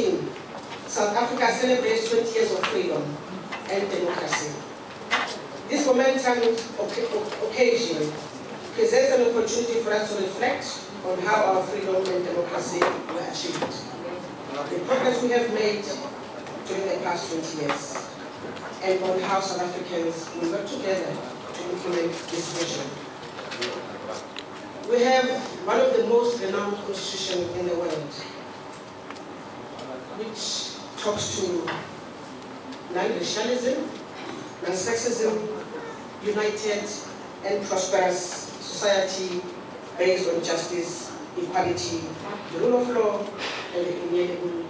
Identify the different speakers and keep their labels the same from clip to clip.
Speaker 1: 2014, South Africa celebrates 20 years of freedom and democracy. This momentous occasion presents an opportunity for us to reflect on how our freedom and democracy were achieved, the progress we have made during the past 20 years, and on how South Africans will work together to implement this vision. We have one of the most renowned constitutions in the world, which talks to non-racialism, non-sexism, united and prosperous society based on justice, equality, the rule of law, and the inalienable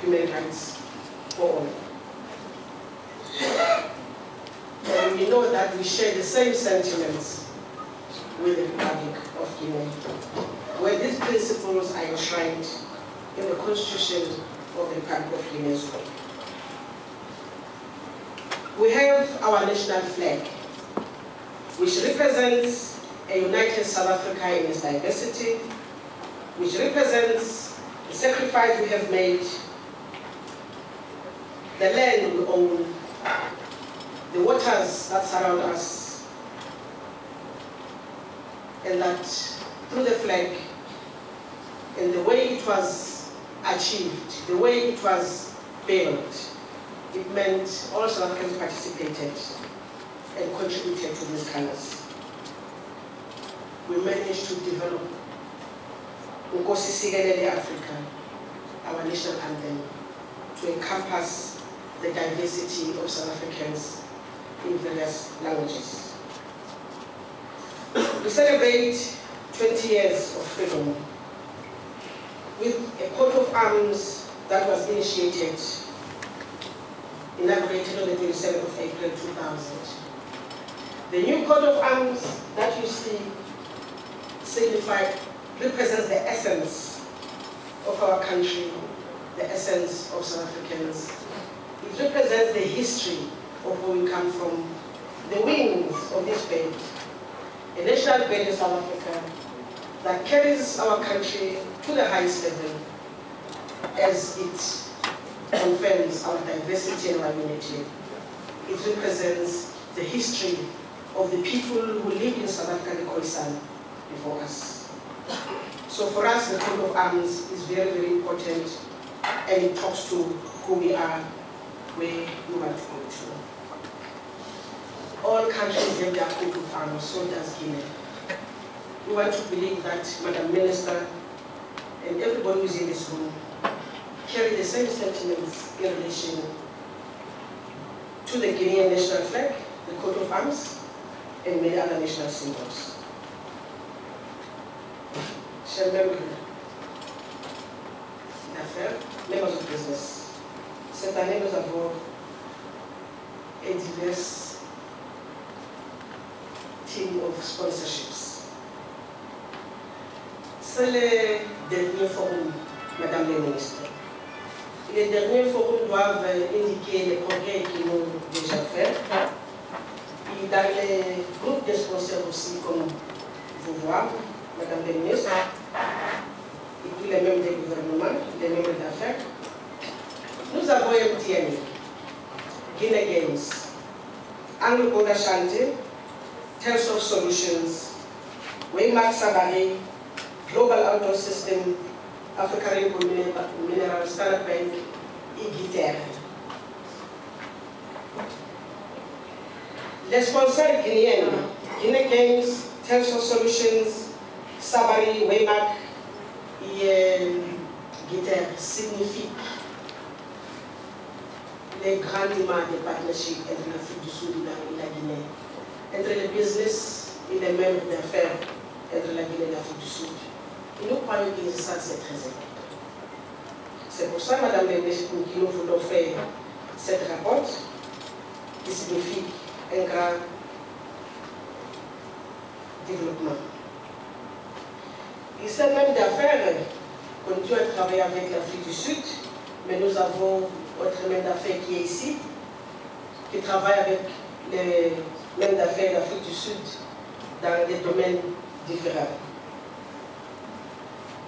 Speaker 1: human rights for all. And we know that we share the same sentiments with the Republic of Guinea, where these principles are enshrined in the Constitution of the Republic of Guinea as well. We have our national flag, which represents a united South Africa in its diversity, which represents the sacrifice we have made, the land we own, the waters that surround us, and that through the flag and the way it was achieved, the way it was built, it meant all South Africans participated and contributed to these colors. We managed to develop Nkosi Sikelel Africa, our national anthem, to encompass the diversity of South Africans in various languages. We celebrate 20 years of freedom with a coat of arms that was initiated, inaugurated on the 27th of April 2000. The new coat of arms that you see represents the essence of our country, the essence of South Africans. It represents the history of where we come from, the wings of this band, a national band in South Africa that carries our country to the highest level as it confirms our diversity and our unity. It represents the history of the people who live in South Africa, the Khoisan, before us. So for us, the coat of arms is very, very important, and it talks to who we are, where we want to go to. All countries have their coat of arms, so does Guinea. We want to believe that Madam Minister and everybody who is in this room carry the same sentiments in relation to the Guinean national flag, the coat of arms, and many other national symbols. Chers membres d'affaires, members of business, cette année nous avons diverses team of sponsorships. C'est le dernier forum, Madame la Ministre. Les derniers forums doivent indiquer les progrès qu'ils ont déjà faits. Et dans les groupes de sponsors aussi, comme vous voyez, Madame la Ministre, et puis les membres du gouvernement, les membres d'affaires, nous avons MTN, Guinea Games, Anglo-Congo Ashanti, Telsoft Solutions, Waymark Sabari, Global Outdoor System, Africa Rainbow Mineral, Standard Bank, et Guiter. Les sponsors guinéens, Guinea Games, Telsoft Solutions, Sabari, Waymark et Guiter signifient les grandements des partnerships entre l'Afrique du Sud et la Guinée, entre le business et les membres d'affaires entre la Guinée et l'Afrique du Sud. Et nous croyons que ça, c'est très important. C'est pour ça, Madame la Ministre, que nous voulons faire cette rapport qui signifie un grand développement. Et ces mêmes d'affaires continuent à travailler avec l'Afrique du Sud, mais nous avons notre même d'affaires qui est ici, qui travaille avec les mêmes d'affaires d'Afrique du Sud dans des domaines différents.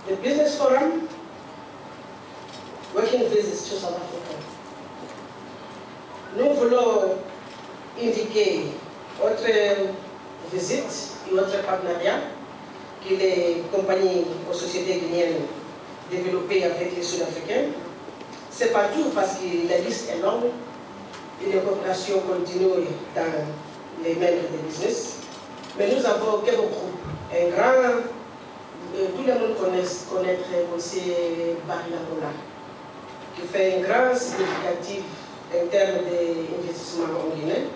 Speaker 1: The Business Forum, working making visits to South Africa. Nous voulons indiquer autre visite et autre partenariat que les compagnies ou sociétés guinéennes développées avec les Sud-Africains. C'est pas tout parce que la liste est longue et les coopérations continuent dans les mails de business. Mais nous avons quelques groupes. Un grand, tout le monde connaît aussi Barry Angola, qui fait un grand significatif en termes d'investissement en Guinée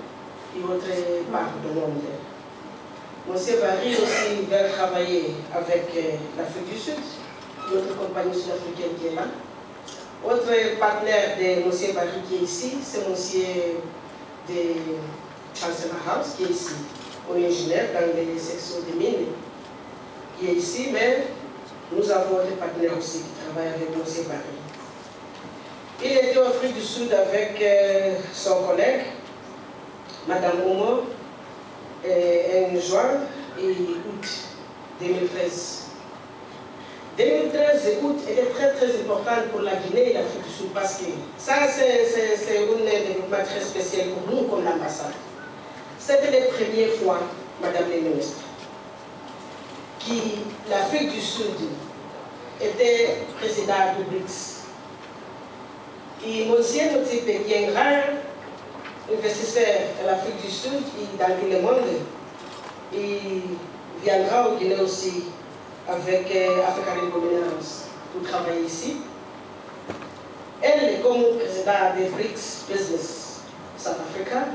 Speaker 1: et autre part du monde. Monsieur Barry aussi va travailler avec l'Afrique du Sud, notre compagnie sud-africaine qui est là. Autre partenaire de M. Barry qui est ici, c'est M. de Chancellor House qui est ici. On est ingénieur dans les sections des mines qui est ici, mais nous avons des partenaires aussi qui travaillent avec M. Barry. Il était en Afrique du Sud avec son collègue, Mme Omo, en juin et août 2013. 2013 et août était très important pour la Guinée et l'Afrique du Sud parce que ça c'est un développement très spécial pour nous comme l'ambassade. C'était les premières fois, Madame la Ministre, que l'Afrique du Sud était président du BRICS. Et monsieur Moutipe, qui est un grand investisseur de l'Afrique du Sud et dans tout le monde, il viendra au Guinée aussi avec African Dominance pour travailler ici. Elle, comme président des BRICS Business South Africa,